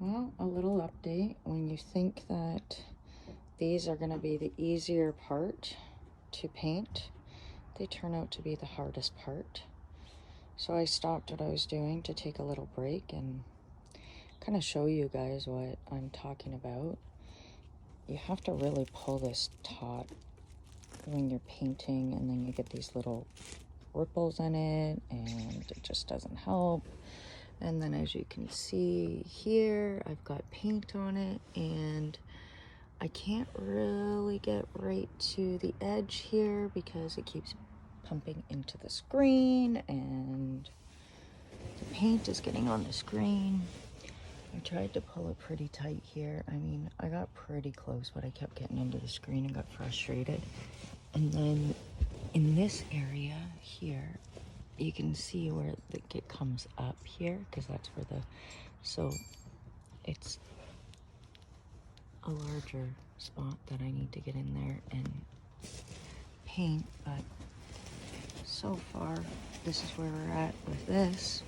Well, a little update. When you think that these are going to be the easier part to paint, they turn out to be the hardest part. So I stopped what I was doing to take a little break and kind of show you guys what I'm talking about. You have to really pull this taut when you're painting, and then you get these little ripples in it, and it just doesn't help. And then as you can see here, I've got paint on it, and I can't really get right to the edge here because it keeps pumping into the screen, and the paint is getting on the screen. I tried to pull it pretty tight here. I mean, I got pretty close, but I kept getting into the screen and got frustrated. And then in this area here, you can see where it comes up here, because that's where so it's a larger spot that I need to get in there and paint. But so far, this is where we're at with this.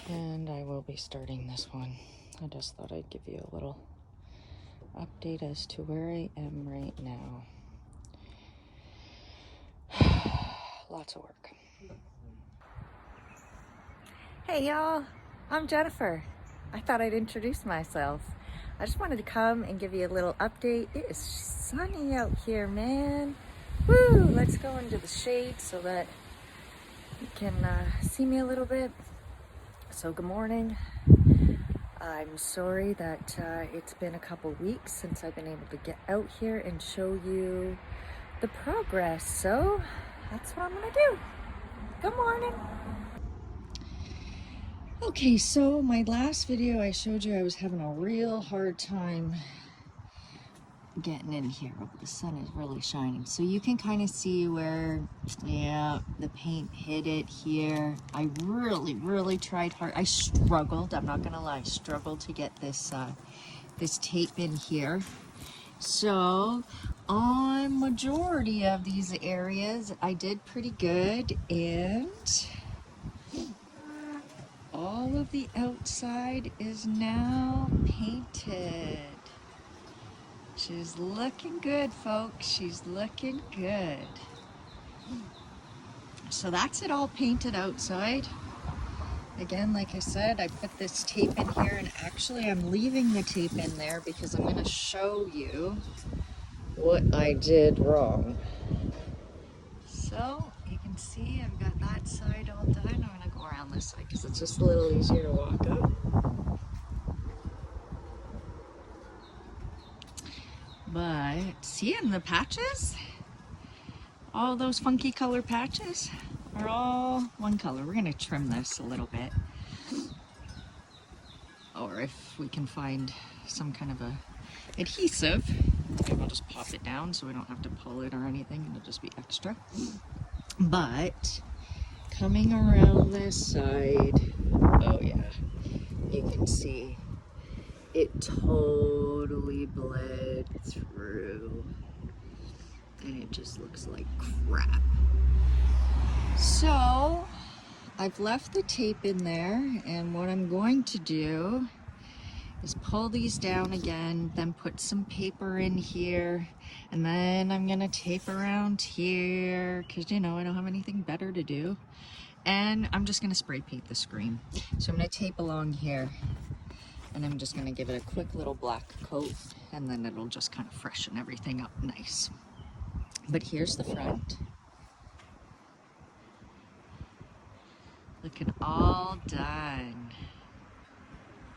And I will be starting this one. I just thought I'd give you a little update as to where I am right now. Lots of work. Hey y'all, I'm Jennifer. I thought I'd introduce myself. I just wanted to come and give you a little update. It is sunny out here, man. Woo! Let's go into the shade so that you can see me a little bit. So good morning. I'm sorry that it's been a couple weeks since I've been able to get out here and show you the progress. So that's what I'm gonna do. Good morning. Okay, so my last video I showed you I was having a real hard time getting in here. The sun is really shining, so you can kind of see where, yeah, the paint hit it here. I really tried hard. I struggled, I'm not gonna lie, struggled to get this this tape in here. So on majority of these areas I did pretty good, and all of the outside is now painted. She's looking good, folks. She's looking good. So that's it, all painted outside. Again, like I said, I put this tape in here, and actually I'm leaving the tape in there because I'm going to show you what I did wrong. So you can see I've got that side all done. I'm going to go around this side because it's just a little easier to walk up. But seeing the patches, all those funky color patches are all one color. We're gonna trim this a little bit, or if we can find some kind of a adhesive, maybe we'll just pop it down so we don't have to pull it or anything. It'll just be extra. But coming around this side, oh yeah, you can see it totally bled through, and it just looks like crap. So I've left the tape in there, and what I'm going to do is pull these down again, then put some paper in here, and then I'm gonna tape around here because, you know, I don't have anything better to do. And I'm just gonna spray paint the screen. So I'm gonna tape along here, and I'm just gonna give it a quick little black coat, and then it'll just kind of freshen everything up nice. But here's the front. Looking all done.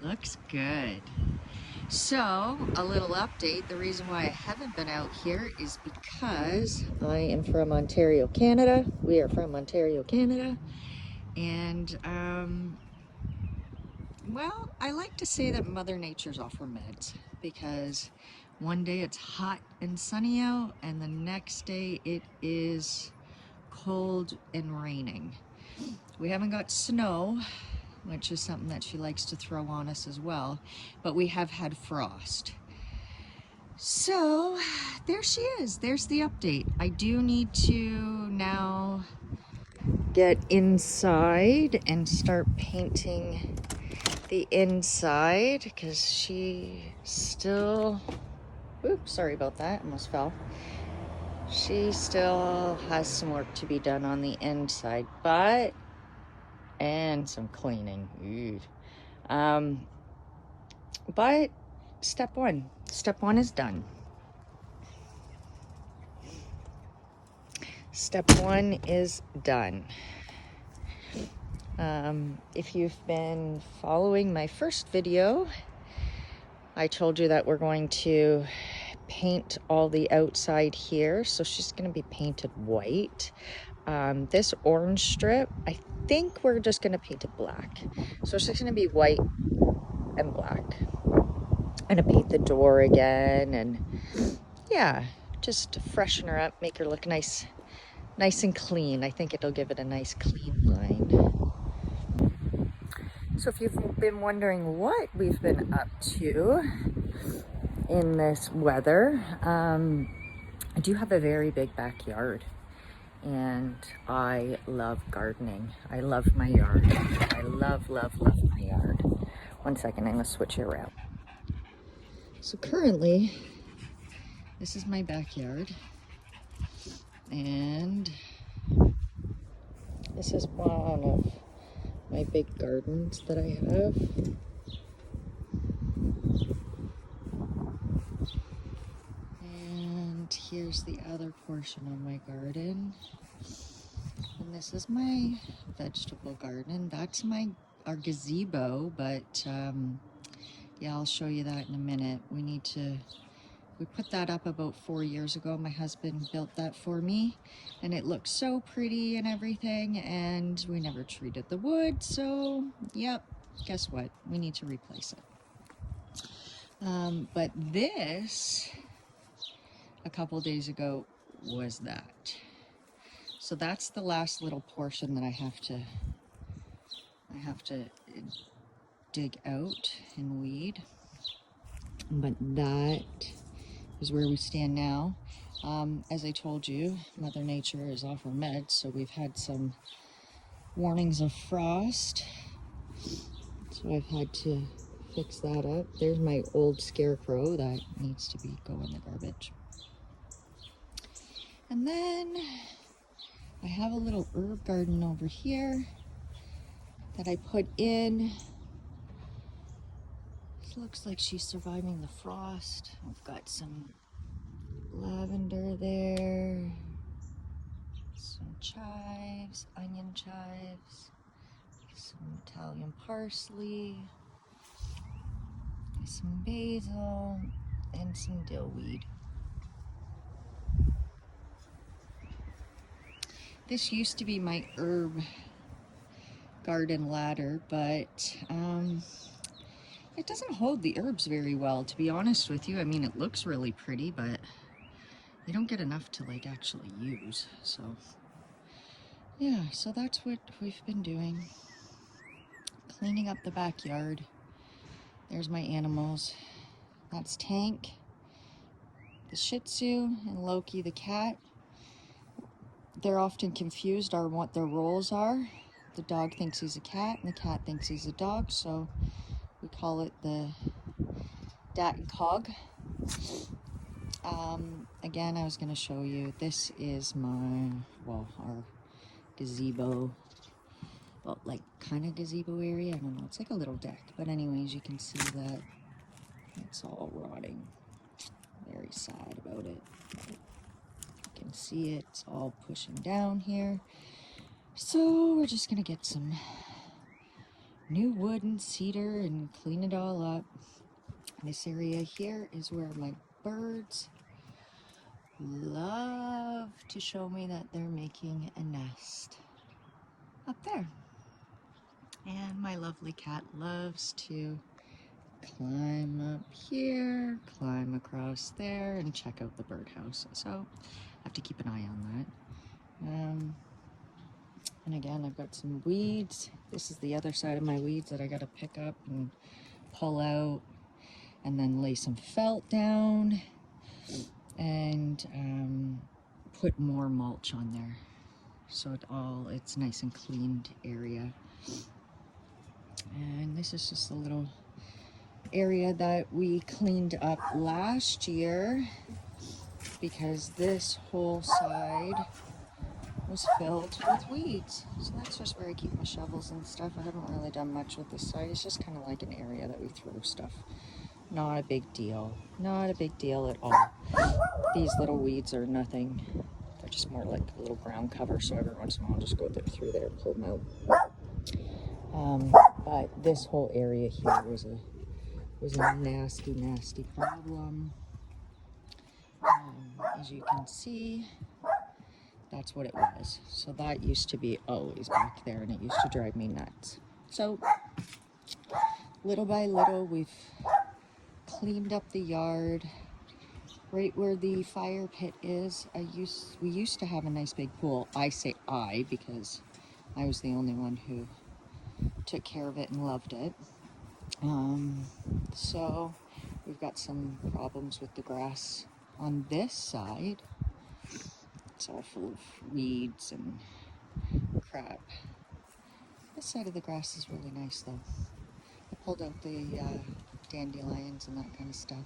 Looks good. So, a little update. The reason why I haven't been out here is because I am from Ontario, Canada. We are from Ontario, Canada. And, well, I like to say that Mother Nature's off her meds, because one day it's hot and sunny out, and the next day it is cold and raining. We haven't got snow, which is something that she likes to throw on us as well, but we have had frost. So there she is. There's the update. I do need to now get inside and start painting the inside because she still, oops, sorry about that, almost fell. She still has some work to be done on the inside, and some cleaning. But step one is done. Step one is done. If you've been following my first video, I told you that we're going to paint all the outside here. So she's going to be painted white. This orange strip, I think we're just going to paint it black. So she's going to be white and black. I'm going to paint the door again, and yeah, just freshen her up, make her look nice and clean. I think it'll give it a nice clean line. So if you've been wondering what we've been up to in this weather, I do have a very big backyard, and I love gardening. I love my yard. I love my yard. One second, I'm gonna switch it around. So currently, this is my backyard, and this is one of my big gardens that I have. And here's the other portion of my garden. And this is my vegetable garden. That's our gazebo, but yeah, I'll show you that in a minute. We put that up about 4 years ago. My husband built that for me, and it looks so pretty and everything, and we never treated the wood, so yep, guess what? We need to replace it. But this, a couple days ago, was that. So that's the last little portion that I have to dig out and weed. But that is where we stand now. As I told you, Mother Nature is off her meds, so we've had some warnings of frost. So I've had to fix that up. There's my old scarecrow that needs to go in the garbage. And then I have a little herb garden over here that I put in. It looks like she's surviving the frost. I've got some lavender there, some chives, onion chives, some Italian parsley, some basil, and some dill weed. This used to be my herb garden ladder, but it doesn't hold the herbs very well, to be honest with you. I mean, it looks really pretty, but you don't get enough to like actually use. So yeah, so that's what we've been doing. Cleaning up the backyard. There's my animals. That's Tank, the Shih Tzu, and Loki, the cat. They're often confused on what their roles are. The dog thinks he's a cat, and the cat thinks he's a dog, so we call it the Dat and Cog. Again, I was going to show you, this is our gazebo, well, like kind of gazebo area. I don't know, it's like a little deck, but anyways, you can see that it's all rotting. Very sad about it. You can see it's all pushing down here. So we're just going to get some new wood and cedar and clean it all up. This area here is where my birds love to show me that they're making a nest up there. And my lovely cat loves to climb up here, climb across there, and check out the birdhouse. So I have to keep an eye on that. And again, I've got some weeds. This is the other side of my weeds that I got to pick up and pull out, and then lay some felt down and put more mulch on there. so it's nice and cleaned area. And this is just a little area that we cleaned up last year because this whole side was filled with weeds. So that's just where I keep my shovels and stuff. I haven't really done much with this side. It's just kind of like an area that we throw stuff. Not a big deal. Not a big deal at all. These little weeds are nothing. They're just more like a little ground cover, so every once in a while I'll just go through there and pull them out. But this whole area here was a nasty, nasty problem. As you can see, that's what it was. So that used to be always back there, and it used to drive me nuts. So little by little, we've cleaned up the yard. Right where the fire pit is, we used to have a nice big pool. I say I because I was the only one who took care of it and loved it. So we've got some problems with the grass on this side. It's all full of weeds and crap. This side of the grass is really nice though. I pulled out the dandelions and that kind of stuff.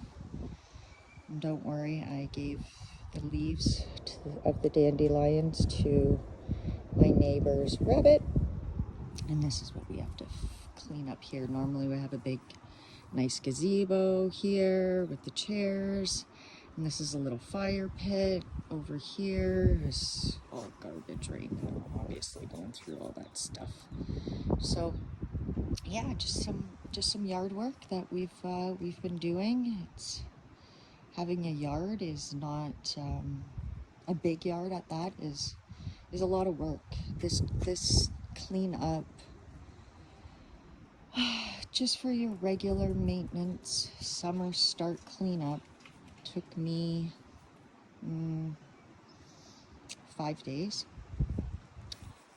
And don't worry, I gave the leaves of the dandelions to my neighbor's rabbit. And this is what we have to clean up here. Normally we have a big, nice gazebo here with the chairs. And this is a little fire pit. Over here is all garbage right now, obviously going through all that stuff. So yeah, just some yard work that we've been doing. Having a yard is not a big yard at that is a lot of work. This clean up, just for your regular maintenance summer start cleanup, took me 5 days,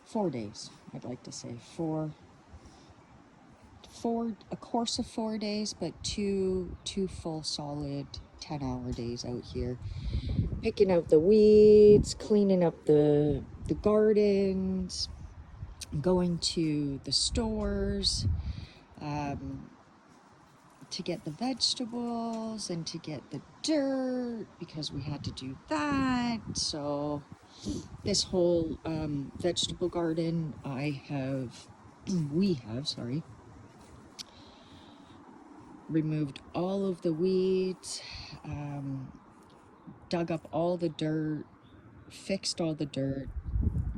4 days, I'd like to say. A course of 4 days, but two full solid 10-hour days out here, picking out the weeds, cleaning up the gardens, going to the stores to get the vegetables and to get the dirt, because we had to do that. So this whole vegetable garden, we have removed all of the weeds, dug up all the dirt, fixed all the dirt,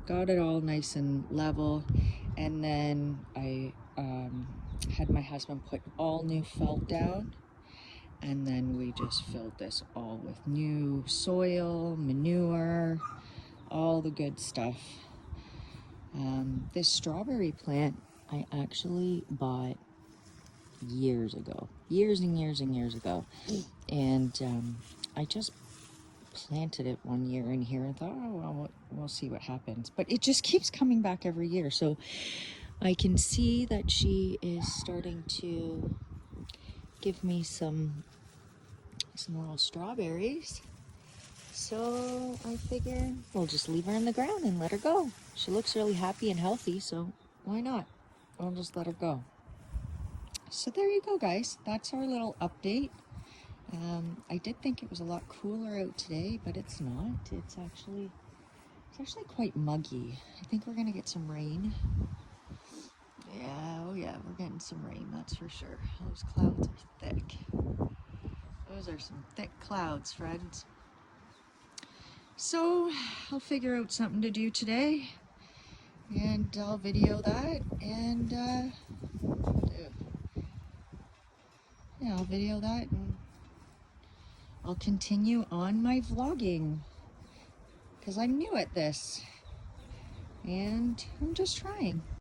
got it all nice and level, and then I had my husband put all new felt down, and then we just filled this all with new soil, manure, all the good stuff. This strawberry plant I actually bought years ago, years and years ago, and I just planted it one year in here and thought, oh well, we'll see what happens. But it just keeps coming back every year, so I can see that she is starting to give me some little strawberries. So I figure we'll just leave her in the ground and let her go. She looks really happy and healthy, so why not? I'll just let her go. So there you go, guys. That's our little update. I did think it was a lot cooler out today, but it's not. It's actually quite muggy. I think we're gonna get some rain. Yeah, oh yeah, we're getting some rain, that's for sure. Those clouds are thick. Those are some thick clouds, friends. So I'll figure out something to do today, and I'll video that, and yeah, I'll video that, and I'll continue on my vlogging, because I'm new at this, and I'm just trying.